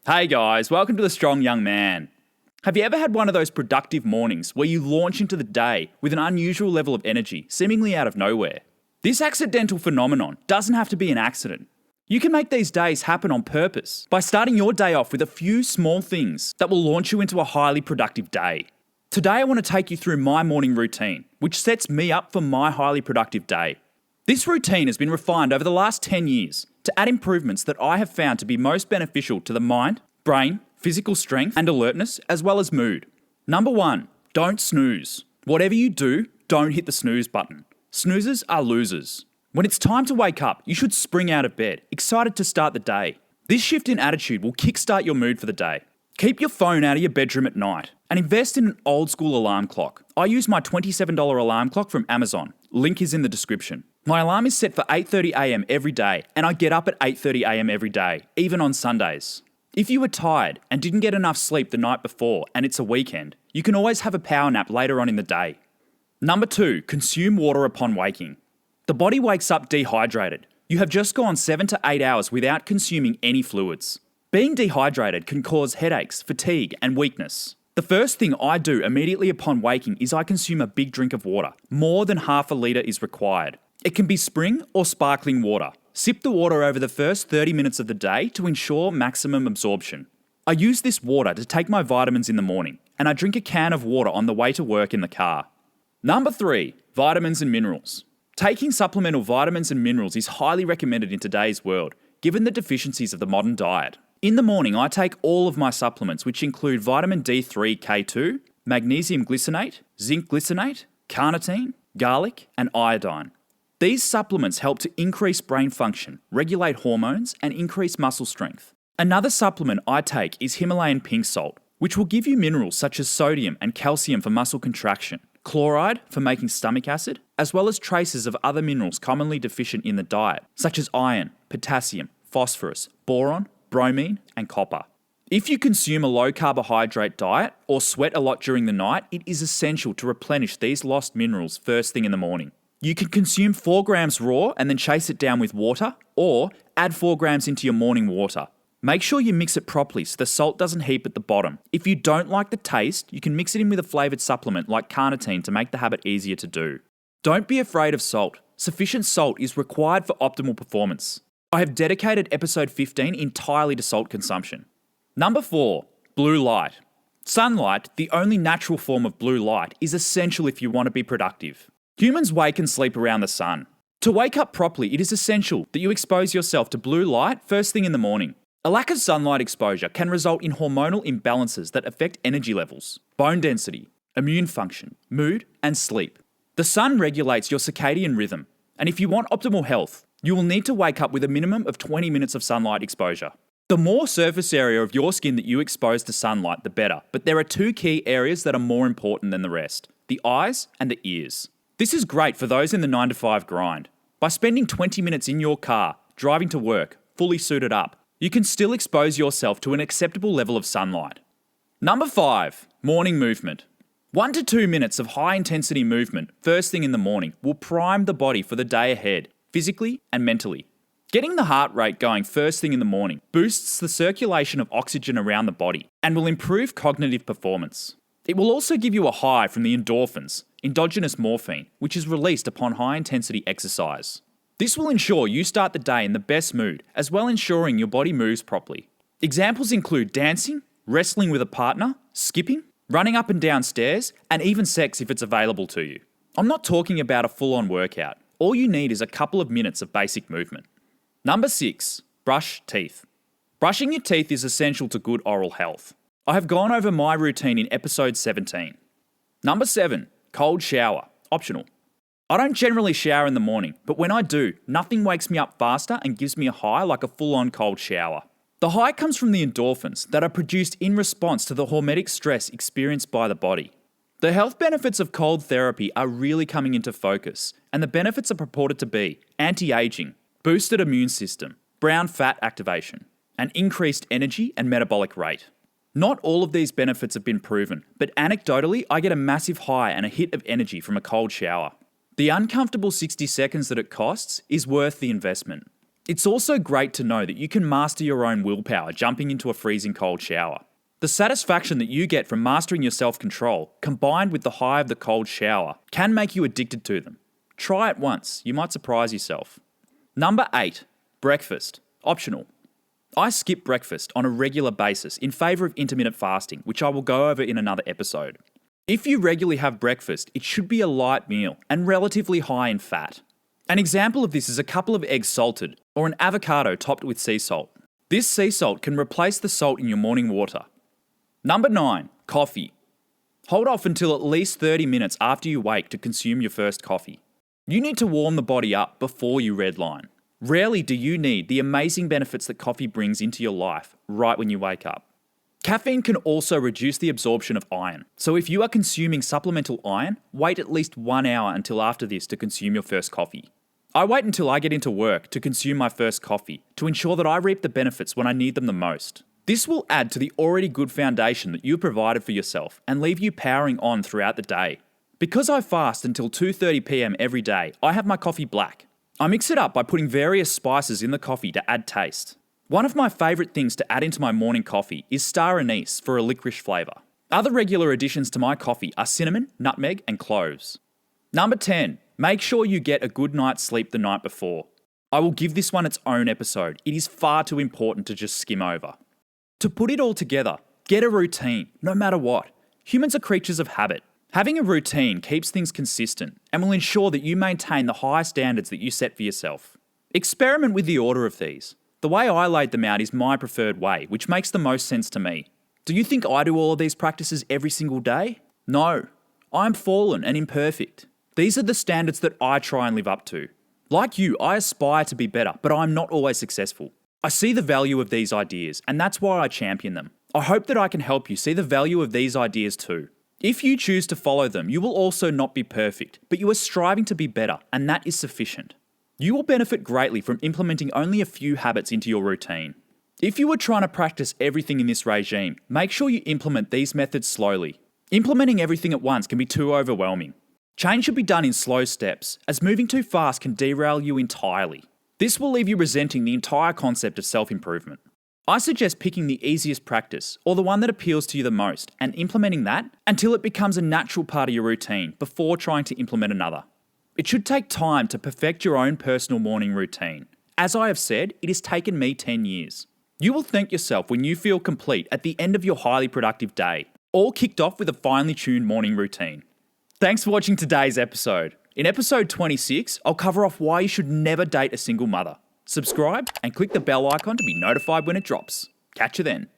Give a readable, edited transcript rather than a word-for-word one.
Hey guys, welcome to The Strong Young Man. Have you ever had one of those productive mornings where you launch into the day with an unusual level of energy, seemingly out of nowhere? This accidental phenomenon doesn't have to be an accident. You can make these days happen on purpose by starting your day off with a few small things that will launch you into a highly productive day. Today I want to take you through my morning routine, which sets me up for my highly productive day. This routine has been refined over the last 10 years to add improvements that I have found to be most beneficial to the mind, brain, physical strength and alertness, as well as mood. Number 1, don't snooze. Whatever you do, don't hit the snooze button. Snoozers are losers. When it's time to wake up, you should spring out of bed, excited to start the day. This shift in attitude will kickstart your mood for the day. Keep your phone out of your bedroom at night and invest in an old school alarm clock. I use my $27 alarm clock from Amazon. Link is in the description. My alarm is set for 8:30am every day, and I get up at 8:30am every day, even on Sundays. If you were tired and didn't get enough sleep the night before and it's a weekend, you can always have a power nap later on in the day. Number 2, consume water upon waking. The body wakes up dehydrated. You have just gone 7 to 8 hours without consuming any fluids. Being dehydrated can cause headaches, fatigue, and weakness. The first thing I do immediately upon waking is I consume a big drink of water. More than half a litre is required. It can be spring or sparkling water. Sip the water over the first 30 minutes of the day to ensure maximum absorption. I use this water to take my vitamins in the morning, and I drink a can of water on the way to work in the car. Number 3, vitamins and minerals. Taking supplemental vitamins and minerals is highly recommended in today's world, given the deficiencies of the modern diet. In the morning, I take all of my supplements, which include vitamin D3, K2, magnesium glycinate, zinc glycinate, carnitine, garlic, and iodine. These supplements help to increase brain function, regulate hormones, and increase muscle strength. Another supplement I take is Himalayan pink salt, which will give you minerals such as sodium and calcium for muscle contraction, chloride for making stomach acid, as well as traces of other minerals commonly deficient in the diet, such as iron, potassium, phosphorus, boron, bromine, and copper. If you consume a low-carbohydrate diet or sweat a lot during the night, it is essential to replenish these lost minerals first thing in the morning. You can consume 4 grams raw and then chase it down with water, or add 4 grams into your morning water. Make sure you mix it properly so the salt doesn't heap at the bottom. If you don't like the taste, you can mix it in with a flavoured supplement like carnitine to make the habit easier to do. Don't be afraid of salt. Sufficient salt is required for optimal performance. I have dedicated episode 15 entirely to salt consumption. Number 4, blue light. Sunlight, the only natural form of blue light, is essential if you want to be productive. Humans wake and sleep around the sun. To wake up properly, it is essential that you expose yourself to blue light first thing in the morning. A lack of sunlight exposure can result in hormonal imbalances that affect energy levels, bone density, immune function, mood, and sleep. The sun regulates your circadian rhythm, and if you want optimal health, you will need to wake up with a minimum of 20 minutes of sunlight exposure. The more surface area of your skin that you expose to sunlight, the better, but there are 2 key areas that are more important than the rest: the eyes and the ears. This is great for those in the 9 to 5 grind. By spending 20 minutes in your car, driving to work, fully suited up, you can still expose yourself to an acceptable level of sunlight. Number 5, morning movement. 1 to 2 minutes of high intensity movement first thing in the morning will prime the body for the day ahead, physically and mentally. Getting the heart rate going first thing in the morning boosts the circulation of oxygen around the body and will improve cognitive performance. It will also give you a high from the endorphins, endogenous morphine, which is released upon high-intensity exercise. This will ensure you start the day in the best mood, as well ensuring your body moves properly. Examples include dancing, wrestling with a partner, skipping, running up and down stairs, and even sex if it's available to you. I'm not talking about a full-on workout. All you need is a couple of minutes of basic movement. Number 6, brush teeth. Brushing your teeth is essential to good oral health. I have gone over my routine in episode 17. Number 7, cold shower, optional. I don't generally shower in the morning, but when I do, nothing wakes me up faster and gives me a high like a full-on cold shower. The high comes from the endorphins that are produced in response to the hormetic stress experienced by the body. The health benefits of cold therapy are really coming into focus, and the benefits are purported to be anti-aging, boosted immune system, brown fat activation, and increased energy and metabolic rate. Not all of these benefits have been proven, but anecdotally, I get a massive high and a hit of energy from a cold shower. The uncomfortable 60 seconds that it costs is worth the investment. It's also great to know that you can master your own willpower jumping into a freezing cold shower. The satisfaction that you get from mastering your self-control, combined with the high of the cold shower, can make you addicted to them. Try it once, you might surprise yourself. Number 8, breakfast. Optional. I skip breakfast on a regular basis in favour of intermittent fasting, which I will go over in another episode. If you regularly have breakfast, it should be a light meal and relatively high in fat. An example of this is a couple of eggs salted, or an avocado topped with sea salt. This sea salt can replace the salt in your morning water. Number 9, coffee. Hold off until at least 30 minutes after you wake to consume your first coffee. You need to warm the body up before you redline. Rarely do you need the amazing benefits that coffee brings into your life right when you wake up. Caffeine can also reduce the absorption of iron, so if you are consuming supplemental iron, wait at least 1 hour until after this to consume your first coffee. I wait until I get into work to consume my first coffee to ensure that I reap the benefits when I need them the most. This will add to the already good foundation that you provided for yourself and leave you powering on throughout the day. Because I fast until 2:30 p.m. every day, I have my coffee black. I mix it up by putting various spices in the coffee to add taste. One of my favourite things to add into my morning coffee is star anise for a licorice flavour. Other regular additions to my coffee are cinnamon, nutmeg and cloves. Number 10. Make sure you get a good night's sleep the night before. I will give this one its own episode. It is far too important to just skim over. To put it all together, get a routine, no matter what. Humans are creatures of habit. Having a routine keeps things consistent and will ensure that you maintain the high standards that you set for yourself. Experiment with the order of these. The way I laid them out is my preferred way, which makes the most sense to me. Do you think I do all of these practices every single day? No. I am fallen and imperfect. These are the standards that I try and live up to. Like you, I aspire to be better, but I'm not always successful. I see the value of these ideas, and that's why I champion them. I hope that I can help you see the value of these ideas too. If you choose to follow them, you will also not be perfect, but you are striving to be better, and that is sufficient. You will benefit greatly from implementing only a few habits into your routine. If you are trying to practice everything in this regime, make sure you implement these methods slowly. Implementing everything at once can be too overwhelming. Change should be done in slow steps, as moving too fast can derail you entirely. This will leave you resenting the entire concept of self-improvement. I suggest picking the easiest practice, or the one that appeals to you the most, and implementing that until it becomes a natural part of your routine before trying to implement another. It should take time to perfect your own personal morning routine. As I have said, it has taken me 10 years. You will thank yourself when you feel complete at the end of your highly productive day, all kicked off with a finely tuned morning routine. Thanks for watching today's episode. In episode 26, I'll cover off why you should never date a single mother. Subscribe and click the bell icon to be notified when it drops. Catch you then.